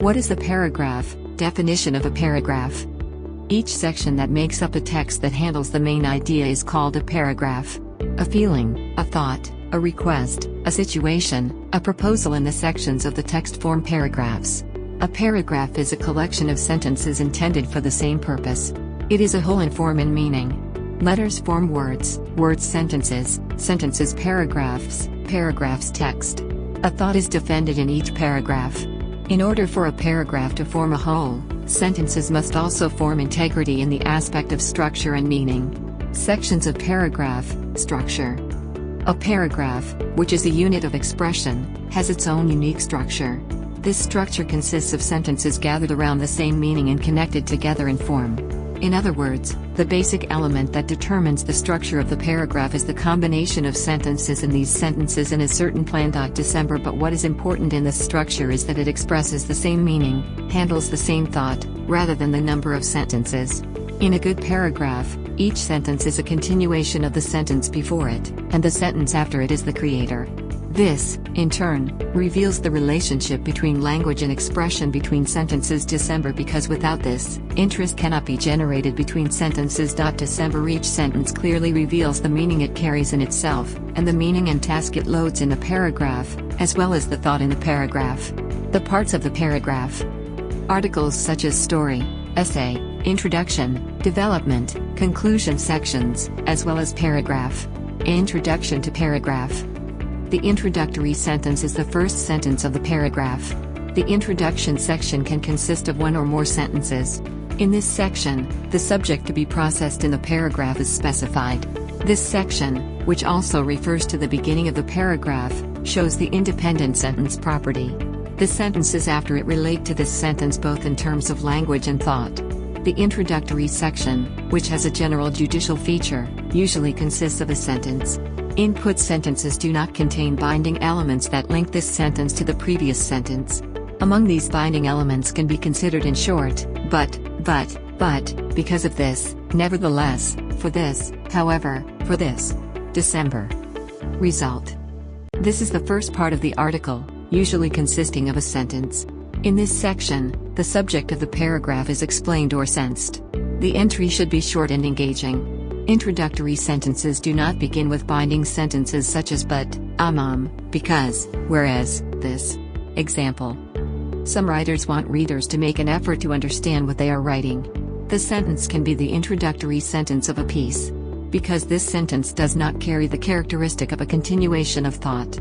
What is a paragraph? Definition of a paragraph. Each section that makes up a text that handles the main idea is called a paragraph. A feeling, a thought, a request, a situation, a proposal in the sections of the text form paragraphs. A paragraph is a collection of sentences intended for the same purpose. It is a whole in form and meaning. Letters form words, words sentences, sentences paragraphs, paragraphs text. A thought is defended in each paragraph. In order for a paragraph to form a whole, sentences must also form integrity in the aspect of structure and meaning. Sections of paragraph, structure. A paragraph, which is a unit of expression, has its own unique structure. This structure consists of sentences gathered around the same meaning and connected together in form. In other words, the basic element that determines the structure of the paragraph is the combination of sentences, and these sentences in a certain plan.Dec. But what is important in this structure is that it expresses the same meaning, handles the same thought, rather than the number of sentences. In a good paragraph, each sentence is a continuation of the sentence before it, and the sentence after it is the creator. This, in turn, reveals the relationship between language and expression between sentences. Because without this, interest cannot be generated between sentences. Each sentence clearly reveals the meaning it carries in itself, and the meaning and task it loads in the paragraph, as well as the thought in the paragraph. The parts of the paragraph. Articles such as story, essay, introduction, development, conclusion sections, as well as paragraph. Introduction to paragraph. The introductory sentence is the first sentence of the paragraph. The introduction section can consist of one or more sentences. In this section, the subject to be processed in the paragraph is specified. This section, which also refers to the beginning of the paragraph, shows the independent sentence property. The sentences after it relate to this sentence both in terms of language and thought. The introductory section, which has a general judicial feature, usually consists of a sentence. Input sentences do not contain binding elements that link this sentence to the previous sentence. Among these binding elements can be considered in short, but, because of this, nevertheless, for this, however, for this. December. Result. This is the first part of the article, usually consisting of a sentence. In this section, the subject of the paragraph is explained or sensed. The entry should be short and engaging. Introductory sentences do not begin with binding sentences such as but, because, whereas, this. Example. Some writers want readers to make an effort to understand what they are writing. The sentence can be the introductory sentence of a piece. Because this sentence does not carry the characteristic of a continuation of thought.